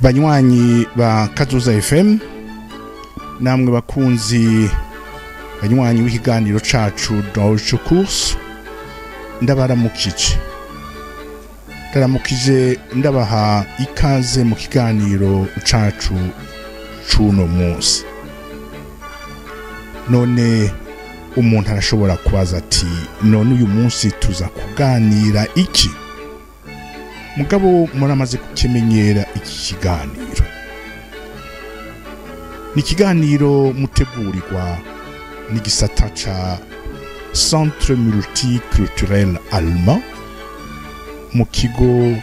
banywanyi ba Kaze FM, namwe bakunzi banywanyi w'ikiganiro cacu Deutsche Kurs, ndabaramukije ndabaha ikaze mu kiganiro cacu cuno munsi. None umuntu arashobora kubaza ati none uyu munsi tuza kuganira iki? Mugabo muramaze kukimenyera iki kiganiro. Ni kiganiro mutegurirwa n'igisata ca Centre Multiculturel Allemand mu kigo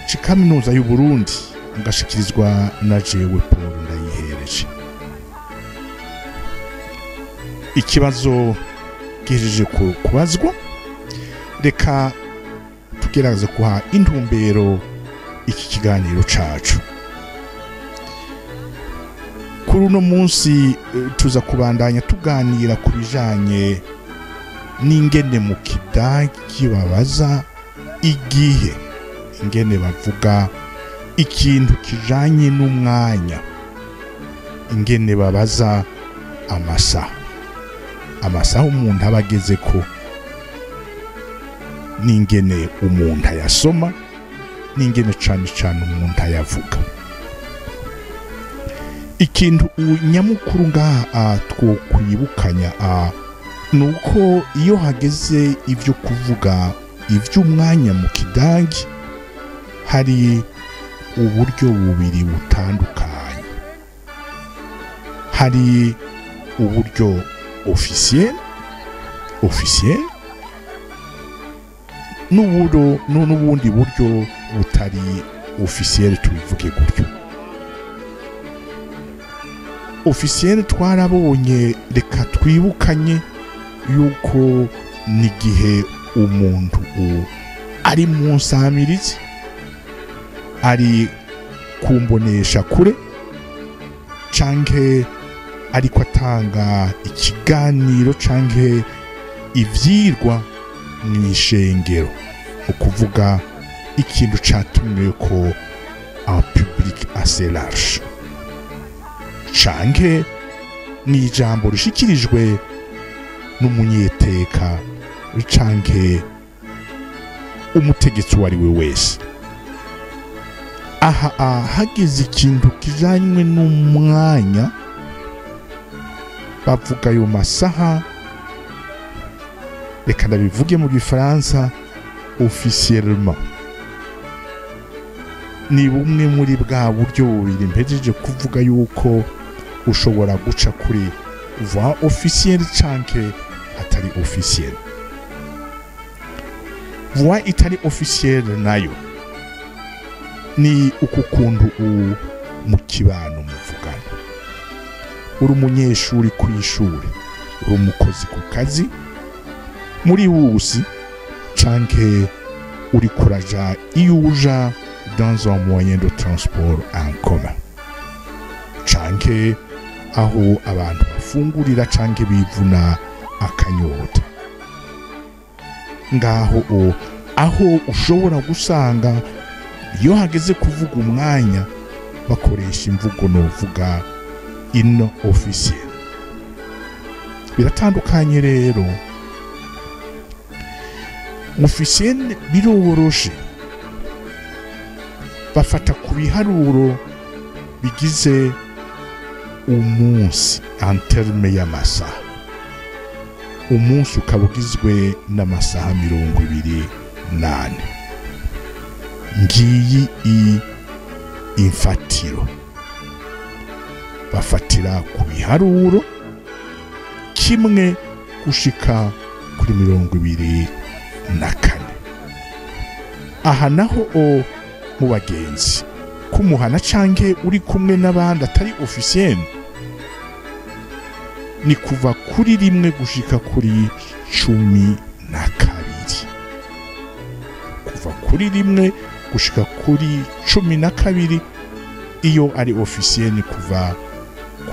c'ikaminuza y'u Burundi, ngashikirizwa na jewe Paul Ndayihereje. Ikibazo gihejeje kubazwa, reka tugerageze kuha intumbero iki kiganiro cacu. Kuri uno munsi tuza kubandanya tuganira ku bijanye n'ingene mu kidagi babaza igihe, ingene bavuga ikintu kijanye n'umwanya, ingene babaza amasaha umuntu aba agezeko, n'ingene umuntu ayasoma, n'ingene cane umuntu ayavuga. Ikintu nyamukuru ngaha twokwibukanya nuko iyo hageze ivyo kuvuga ivy'umwanya mu kidagi, hari uburyo bubiri butandukanye. Hari uburyo officiel n'ubundi buryo butari officiel, tubivuge gutyo. Officiel twarabonye, reka twibukanye yuko n'igihe umuntu ari mu nsamirizi, ari kumbonesha kure, canke ariko atanga ikiganiro canke ivyirwa mw'ishengero, ukuvuga ikintu catumweko en public assez large, canke n'ijambo rishikirijwe n'umunyeteka canke umutegetsi wari we wese. Aha hagize ikintu kijanywe n'umwanya, bavuga ayo masaha, reka ndabivuge mu gifaransa, officiellement. Ni bumwe muri bwa buryo bubiri mpejeje kuvuga yuko ushobora guca kuri voix officielle canke atari officielle. Voix itari officielle nayo ni ukukuntu mu kibano muvugana. Uri umunyeshuri kw'ishuri, uri umukozi ku kazi, muri wusi, canke uri kuraja iyo uja dans un moyen de transport en commun, canke aho abantu bafungurira canke bivuna akanyota. Ngaho aho ushobora gusanga iyo hageze kuvuga umwanya bakoresha imvugo novuga ino officiel. Biratandukanye rero. Officiel biroroshe, bafata ku biharuro bigize umunsi en terme y'amasaha. Umunsi ukaba ugizwe n'amasaha 28. Ngiyi imfatiro, bafatira ku biharuro kimwe gushika kuri 24. Aha naho mu bagenzi kumuhana canke uri kumwe n'abandi atari officiel, ni kuva kuri 1 gushika kuri 12. Kuva kuri 1 gushika kuri 12 iyo ari officiel, ni kuva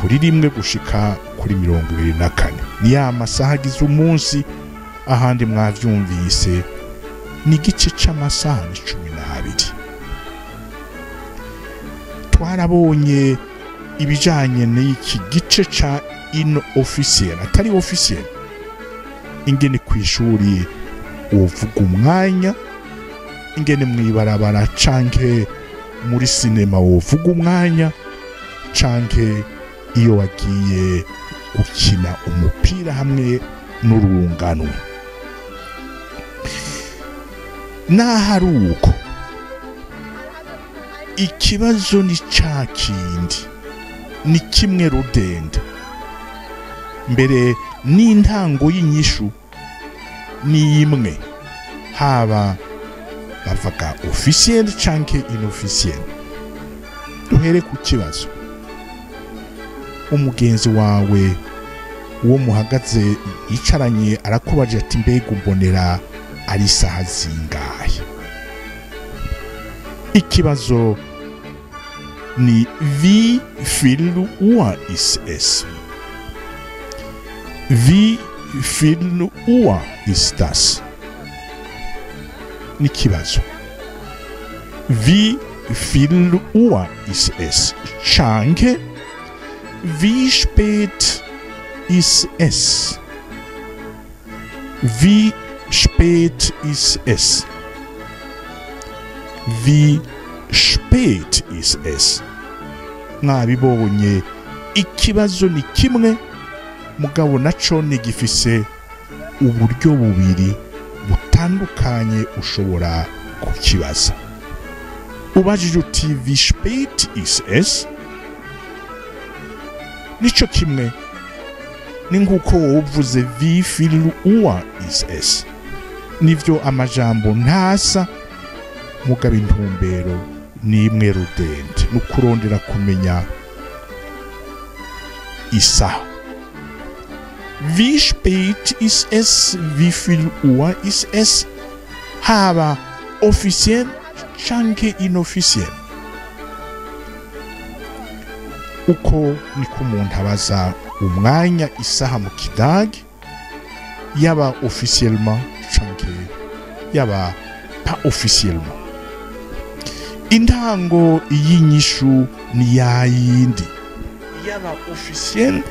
kuri 1 gushika kuri 24. Ni ya masaha agize umunsi. Ahandi mwavyumvise ni igice c'amasaha 12. twarabonye ibijanye n'iki gice ca inofficiel atari officiel, ingene kw'ishuri wovuga umwanya, ingene mwibarabara canke muri sinema wovuga umwanya, canke iyo wagiye gukina umupira hamwe n'urunganwe. Naharuko ikibazo ni ca kindi, ni kimwe rudende, mbere n'intango y'inyishu ni imwe, haba bavuga officiel canke inofficiel. Duhere ku kibazo. Umugenzi wawe uwo muhagaze yicaranye arakubaje ati mbega umbonera ari isaha zingahe? Ikibazo ni wie viel Uhr ist es? Wie viel Uhr ist das? N'ikibazo. Wie viel Uhr ist es? Canke wie spät ist es? Wie spät ist es? Wie spät ist es? Mwabibonye ikibazo ni kimwe, mugabo naco ni gifise uburyo bubiri butandukanye ushobora kukibaza. Ubajije uti wie spät ist es? Nico kimwe ni nk'uko wovuze wie viel Uhr ist es. Nivyo amajambo ntasa, mugabo intumbero ni imwe rudende, nukurondera kumenya isaha. Wie spät ist es? Wie viel Uhr ist es? Haba officiel canke inofficiel. Uko niko umuntu abaza umwanya isaha mu kidagi, yaba officiellement canke yaba pas officiellement. Intango y'inyishu ni yayindi, yaba officiel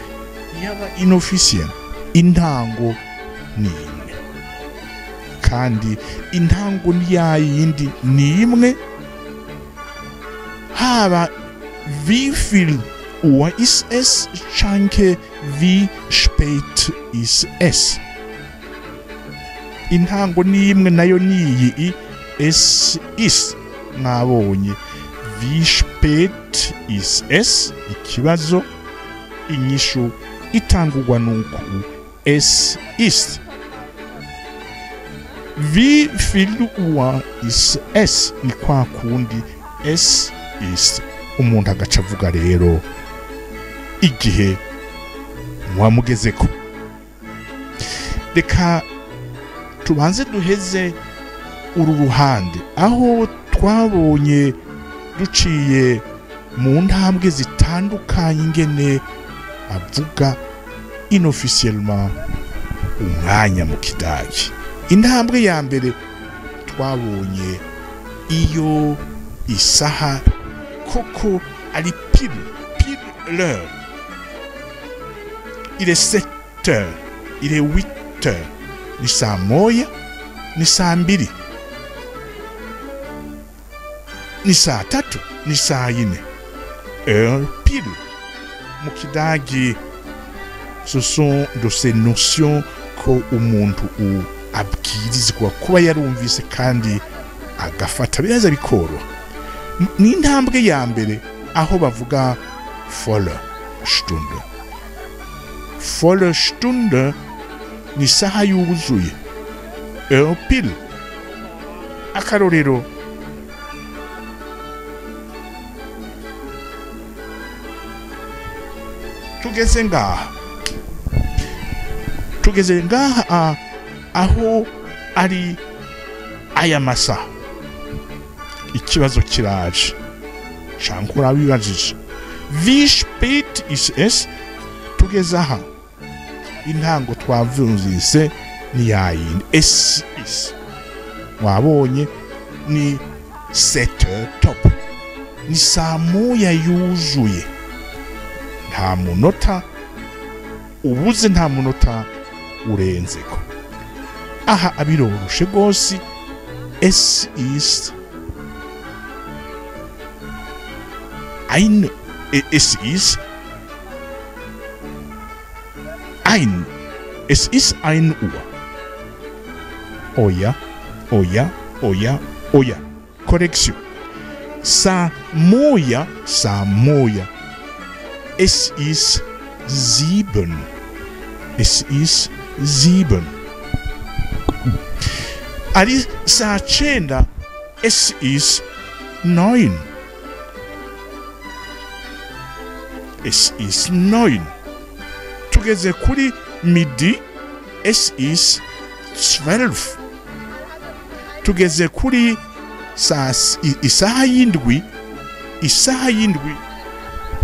yaba inofficiel. Intango ni imwe, kandi intango ni yayindi ni imwe, haba wie viel Uhr ist es canke wie spät ist es. Intango ni imwe nayo niyi es ist. Mwabonye wie spät ist es, ikibazo, inyishu itangurwa nuko es ist. Wie viel Uhr ist es? Ni kwa kundi es ist. Umuntu agaca avuga rero igihe mwamugezeko. Reka tubanze duheze uru ruhande aho twabonye duciye mu ntambwe zitandukanye ingene avuga inofficiellement umwanya mu kidagi. Intambwe ya mbere twabonye iyo isaha koko ari pile l'heure. Il est 7 heures, il est 8 heures, ni saa moya, ni saa mbiri, ni saa tatu, ni saa yine. Heure pile. Mu kidagi, ce sont de ces notions ko umuntu abwirizwa kuba yarumvise kandi agafata biraza bikoro. Ni intambwe ya mbere aho bavuga volle Stunde. Volle Stunde ni saha yuzuye. Heure pile. Akarorero, tugeze ngaha aho ari aya masaha. Ikibazo kiraje canke urabibajije wie spät ist es? Tugeze aha intango twavunzise ni yayindi es is. Wabonye ni 7 heures top. ni saa moya yuzuye, nta munota ubuze, nta munota urenzeko. Aha abiroroshe gose. Es ist ein Uhr. Oya. Correction. Saa moya. Es ist 7. Ari saa cyenda. Es ist 9. Tugeze kuri midi. Es ist 12. Tugeze kuri isaha y'indwi.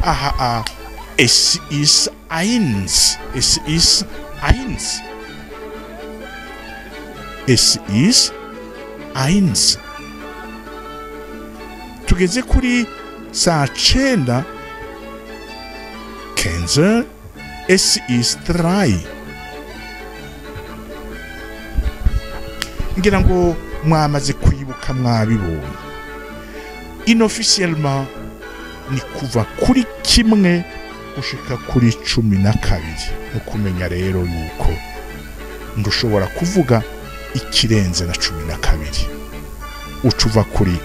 Aha. Es ist 1. Tugeze kuri saa cyenda. 15. Es ist 3. Ngira ngo mwamaze kwibuka, mwabibonye. Inofficiellement ni kuva kuri kimwe gushika kuri 12. No kumenya rero yuko ndushobora kuvuga ikirenze na 12. Ucuva kuri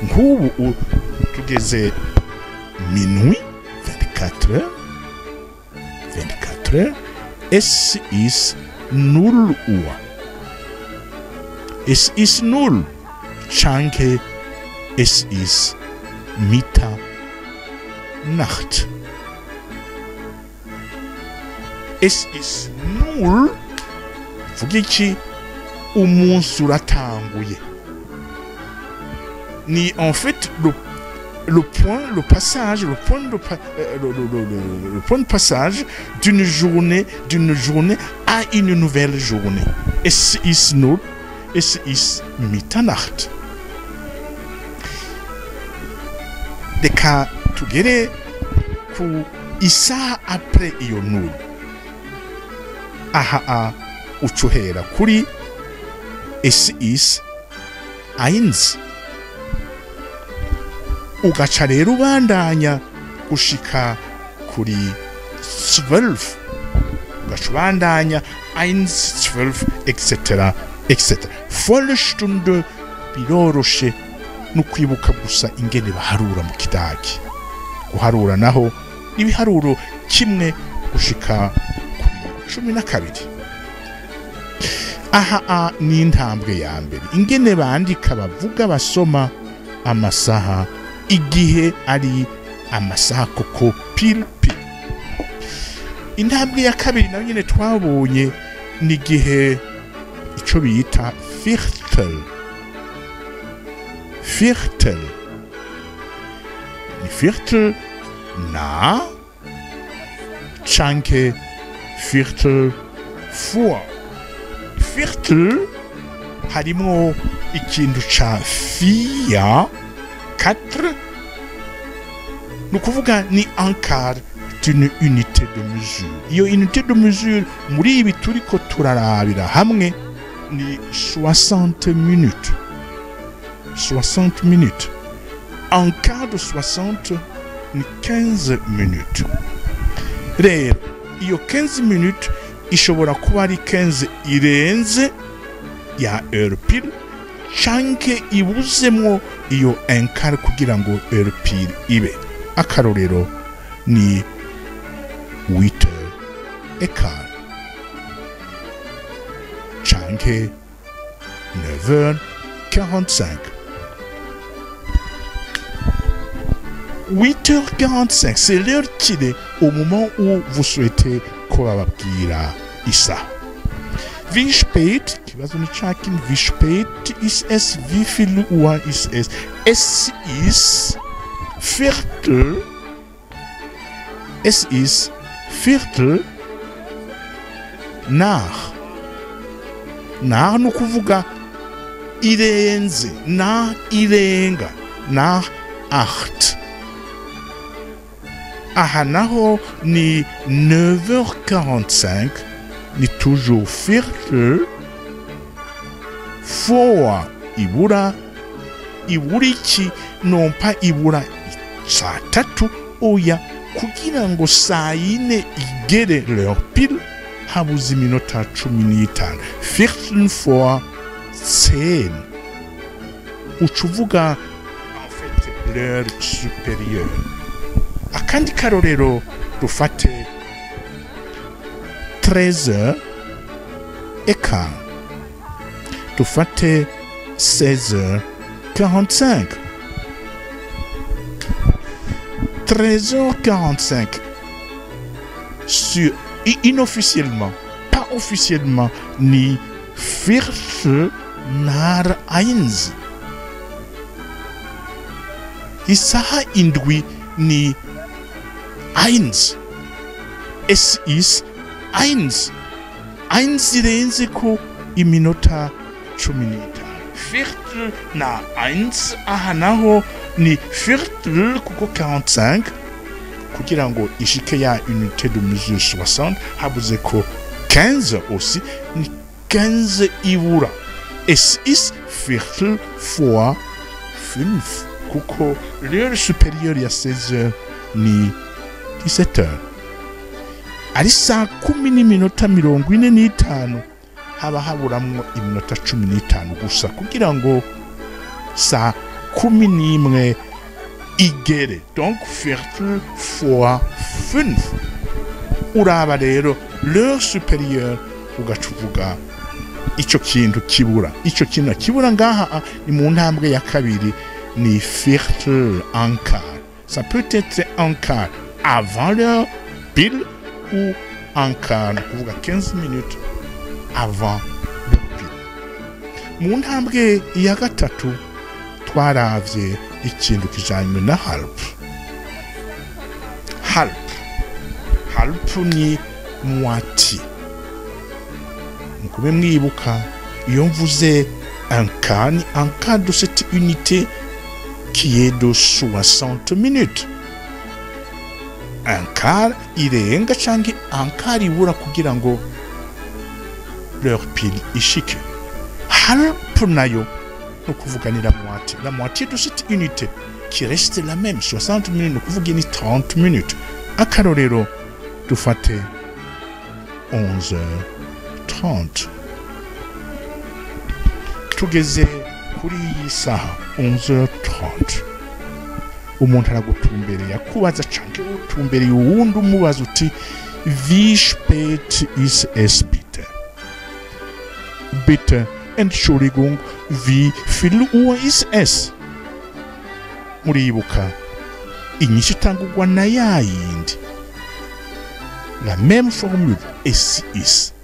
nk'ubu tugeze minuit 24 heures. Es ist 0 Uhr. Es ist 0. Chanke. Es ist Mitternacht. Es ist 0. Vuga iki? Umunsi uratanguye. Ni en fait le point de passage d'une journée à une nouvelle journée. Es ist 0. Es ist Mitternacht. Reka tugere ku isaha après iyo 0. Aha ucuhera kuri es ist 1. Ugaca rero ubandanya gushika kuri 12. Ugaca ubandanya 1, 12 etc. Volle Stunde biroroshe no kwibuka gusa ingene baharura mu kidagi. Guharura naho ibiharuro kimwe gushika kuri 12. Aha ni intambwe ya mbere. Ingene bandika, bavuga, basoma amasaha igihe ari amasaha koko pile. Intambwe ya kabiri nayo nyene twabonye ni gihe ico bita Viertel. Ni Viertel na chanke Viertel vor. Viertel harimo ikintu ca 4 nukuvuga ni un quart d'une unité de mesure. Iyo unité de mesure muri ibi turiko turarabira hamwe ni 60 minutes. Un quart de 60 ni 15 minutes. Rero iyo 15 minutes ishobora kuba ari 15 irenze ya heure pile canke ibuzemwo iyo un quart kugira ngo heure pile ibe. Akarorero ni 8h15 canke 9h45. 8h45, c'est l'heure qu'il est au moment où vous souhaitez bababwira isaha. Wie spät, kibazo ni cakin, wie spät ist es, wie viel Uhr ist es? Es ist Viertel nach. Nach nukuvuga irenze, na irenga, nach 8. Aha naho ni 9h45, ni toujours Viertel vor ibura iki, nompa ibura saa tatu, oya, kugira ngo saa yine igere l'heure pile habuze iminota 15. Viertel vor 10. Ucuvuga en fait l'heure supérieure. Akandi karorero dufate 13h15, dufate 16h45. 13h45 inofficiellement, pas officiellement, ni Viertel nach 1. Isaha indwi ni 1. Es ist 1. 1 irenze ko iminota 15. Viertel na 1, aha naho ni Viertel kuko 45, kugira ngo ishike ya unité de mesure 60 habuze ko 15 aussi, ni 15 ibura. Es ist Viertel vor 5, kuko l'heure supérieure ya 16h ni 17h. Ari saa 10 n'iminota 45 haba haburamwo iminota 15 gusa kugira ngo saa 11 igere. Donc Viertel vor 5. Uraba rero l'heure supérieure ugacuvuga ico kintu kibura. Ico kintu kibura ngaha ni mu ntambwe ya kabiri, ni Viertel en quart. Ça peut être un quart avant l'heure pile ou un quart, kuvuga 15 minutes avant le pile. Mu ntambwe ya gatatu twaravye ikintu kijanye na half. Half ni moitié. Mukube mwibuka iyo mvuze un quart de cette unité qui est de 60 minutes. Un quart irenga canke un quart ibura kugira ngo l'heure pile ishike. Half nayo no kuvuga ni la moitié de cette unité qui reste la même, 60 minutes, no kuvuga ni 30 minutes. Akarorero dufate 11h30. Tugeze kuri iyi saha 11h30. Umuntu aragutumbereye akubaza canke utumbereye uwundi umubaza uti wie spät ist es bitte? Bitte, Entschuldigung, wie viel Uhr ist es? Muribuka inyishu itangurwa na yayindi, la même formule, es ist.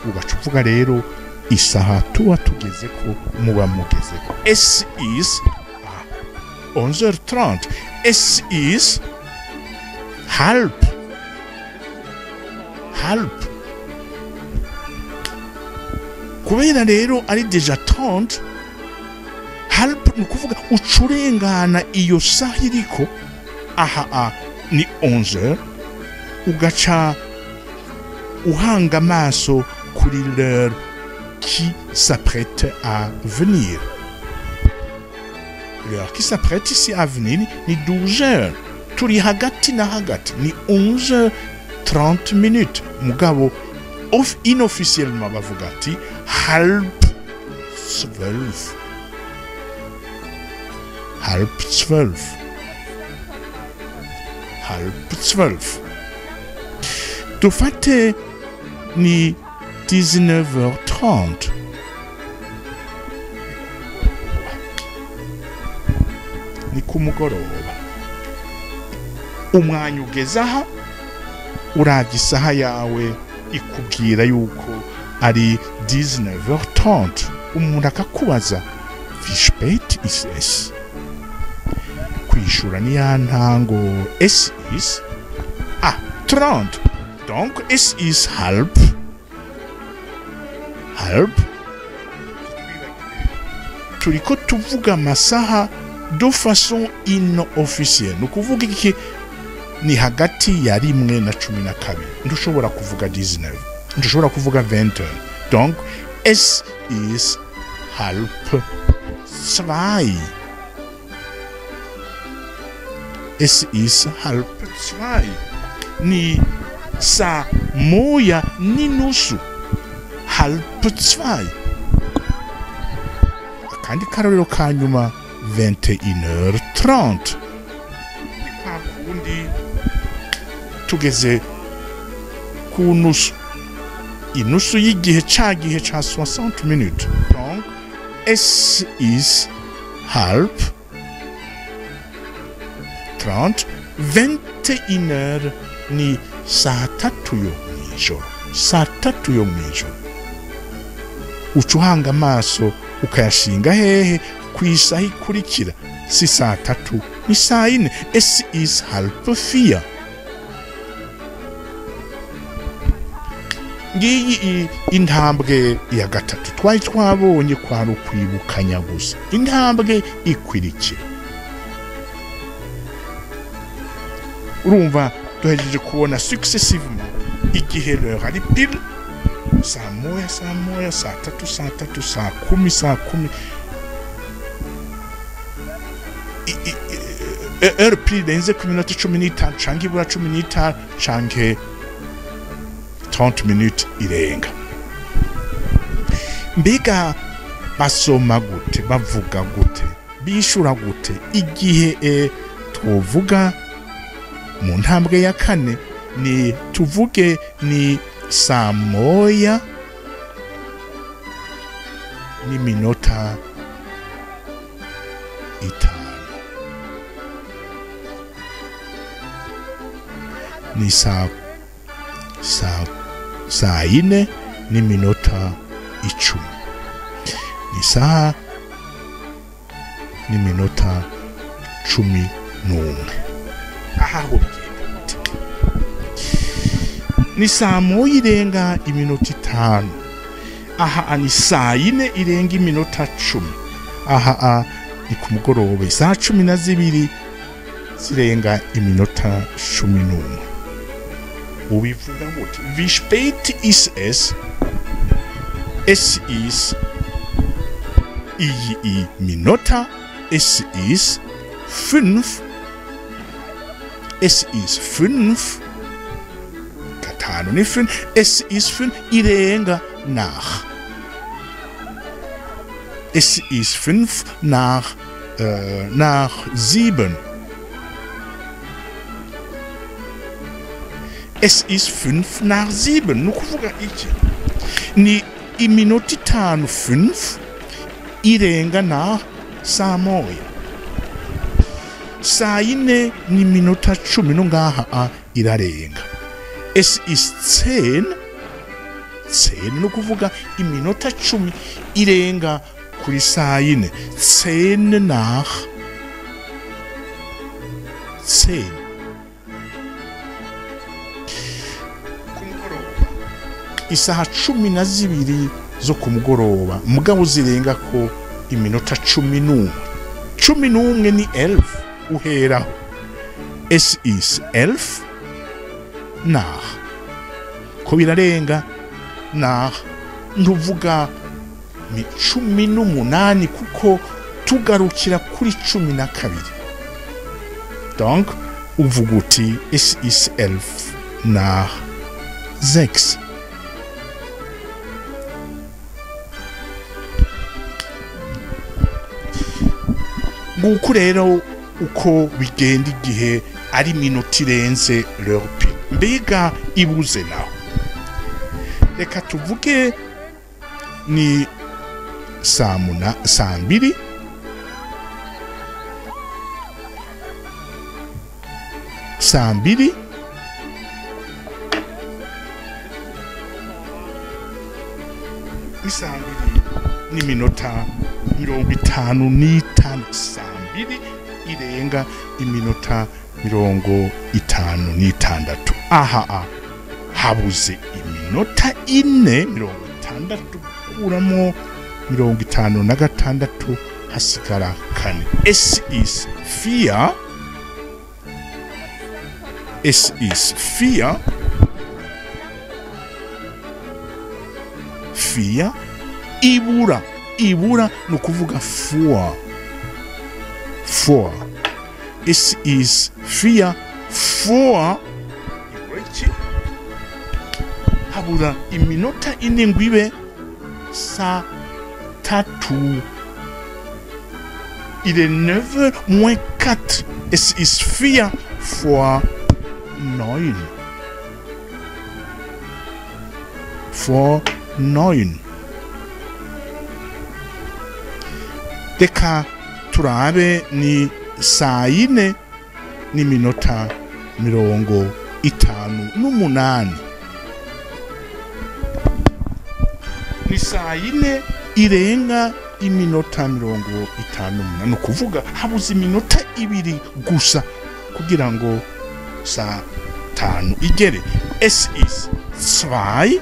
Ugacuvuga rero isaha tuba tugezeko muba mugezeko. Es ist 11h30. Es ist halb. Kubera rero ari deja 30, halb ni kuvuga ucurengana iyo saha iriko. Aha ni 11h, ugaca uhanga amaso kuri l'heure qui s'apprête à venir. L'heure qui s'apprête ici à venir ni 12h. Turi hagati na hagati ni 11h30 minutes. Mugabo inofficiellement bavuga ati halb 12. Halb 12. Dufate ni 19h30. Ni kumugoroba. Umwanya ugeze aha, uravye isaha yawe ikubwira yuko ari 19h30. Umuntu akakubaza wie spät ist es? Kwishura ni ya ntango es ist 30. Donc es ist halb. Turiko tuvuga amasaha de façon inofficielle ni ukuvuga iki ni hagati ya 1 na 12 ntushobora kuvuga 19 ntushobora kuvuga 20 donc es ist halb 2 es ist halb 2 ni saa moja n'inusu halb 2 akandi karorero ka nyuma 21h30 kundi tugeze ku nusu inusu y'igihe ca 60 minutes donc es ist halb 30 21h ni saa 3 yo mw'ijoro saa 3 yo mw'ijoro ucuhanga amaso ukayashinga hehe kwisaha ikurikira si saa 3 ni saa 4 es ist halb 4 ngiyi intambwe ya gatatu twari twabonye kwari ukwibukanya gusa intambwe ikurikira urumva duhejeje kubona successivement igihe l'heure ari pile saa moya saa 3 saa 10 heure pile denze ku minota 15 canke ibura 15 canke 30 minutes irenga mbega basoma gute bavuga gute bishura gute igihe twovuga mu ntambwe ya 4 ni tuvuge ni saa moya n'iminota 5 ni saa 4 n'iminota 10 ni saa n'iminota 11 aha ho ni saa moya irenga iminota 5 aha ni saa 4 irenga iminota 10 aha ni ku mugoroba saa 12 zirenga iminota 11 ubivuga gute wie spät ist es es ist iyi minota es ist 5 es ist 5 gatanu ni 5 es ist 5 irenga nach es ist 5 nach 7 es ist 5 nach 7 nukuvuga iki ni iminota 5 irenga nach saa moya saa 4 ni minota 10 no ngaha irarenga es ist 10 nukuvuga iminota 10 irenga kuri saa 4 10 nach 10 isaha 12 zo ku mugoroba mugabo zirenga ko iminota 11 ni 11 uheraho es ist 11 nach ko birarenga nach ntuvuga ni 18 kuko tugarukira kuri 12 donc uvuga uti es ist 11 nach 6 nguko rero uko bigenda igihe ari minota irenze l'heure pile mbega ibuze naho reka tuvuge ni saa 2 saa 2 ni saa 2 ni minota 55 saa 2 irenga iminota 56 aha habuze iminota 4 60 kuramo 56 hasigara kane. Es ist 4. Es ist 4. 4. Ibura. Ibura ni ukuvuga vor. Vor. Es ist 4 vor. Habura iminota ine ngo ibe saa tatu. Il est 9 moins 4. Es ist 4 vor 9. Vor 9. Reka turabe ni saa yine n'iminota 58. Ni saa yine irenga iminota 58. Ni ukuvuga habuze iminota 2 gusa kugira ngo saa 5 igere. Es ist 2.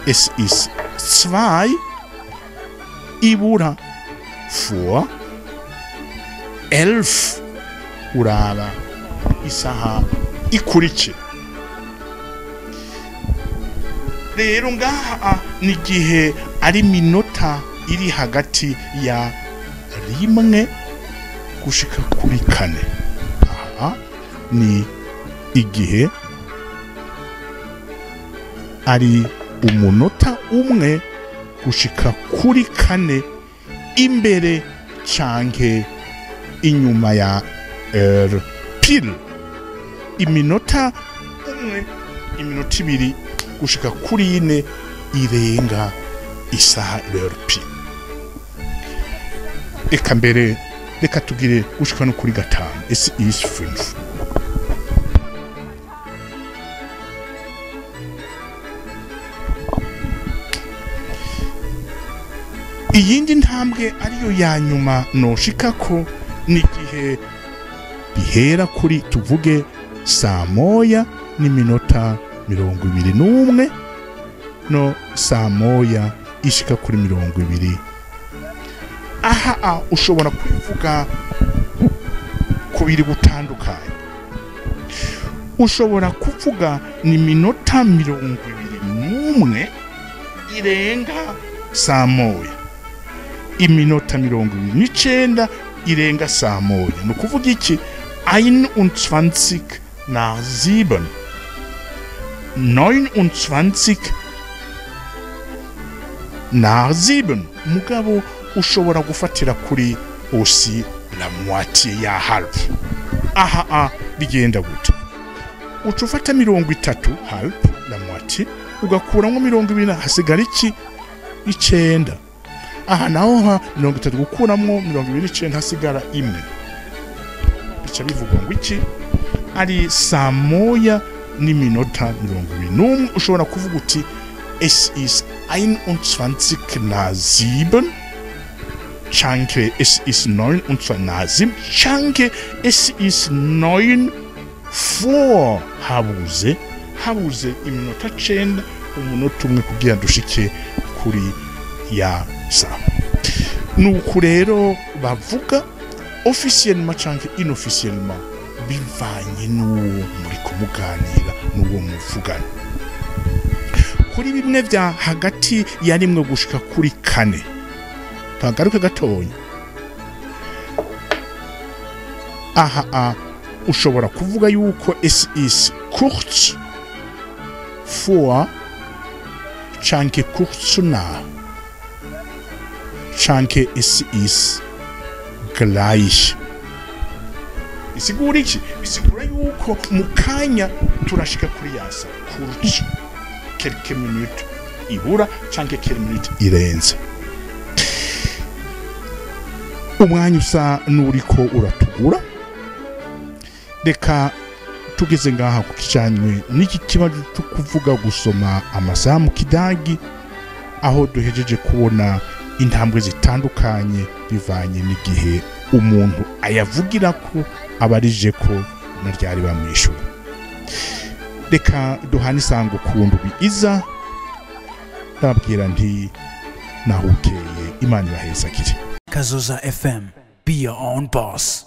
Es ist 2. Ibura vor 11. Uraba isaha ikurikira. Rero ngaha ni igihe ari minota iri hagati ya 1 gushika kuri 4. Aha ni igihe ari umunota umwe gushika kuri 4 imbere canke inyuma ya pile. Iminota umwe, iminota 2 gushika kuri 4 irenga isaha pile. Eka mbere reka tugire gushika no kuri 5. Es ist 5. Iyindi ntambwe ariyo ya nyuma noshikako ni igihe bihera kuri tuvuge saa moya n'iminota 21 no saa moya ishika kuri 20. Aha ushobora kuvuga kubiri gutandukanye. Ushobora kuvuga ni minota 21 irenga saa moya. Iminota 29 irenga saa moya. Ni ukuvuga iki? 21 nach 7. 29 nach 7. Mugabo ushobora gufatira kuri aussi la moitié ya half. Aha bigenda gute? Ucufata 30 half la moitié ugakuramo 20 hasigara iki? 9. Aha naho ha 30 gukuramo 29 hasigara 1. Bica bivuga ngo iki? Ari saa moya n'iminota 21. Ushobora kuvuga uti es ist 21 nach 7. Chanke es ist 29 nach 7. Chanke es ist 9 vor. Habuze iminota 9 umunota umwe kugira dushike kuri ya saa. Nuko rero bavuga officiellement canke inofficiellement bivanye n'uwo muri kumuganira n'uwo muvugana. Kuri bimwe bya hagati ya rimwe gushika kuri 4 tagaruke gatonya. Aha ushobora kuvuga yuko es ist kurz vor canke kurz nach canke es ist gleich. Isigura iki? Isigura yuko mukanya turashika kuri yasa kurz quelques minutes ibura canke quelques minutes irenze. Umwanya usa n'uriko uratugura. Reka tugeze ngaha ku kijanywe n'iki kibazo cyo kuvuga gusoma amasaha mu kidagi, aho duhejeje kubona intambwe zitandukanye bivanye n'igihe umuntu ayavugira ko abarije ko naryari bamwishura. Reka duhana isango ku ndwi iza ndababwira nti naho ukeye Imana ibahezagire. Kazoza FM, be your own boss.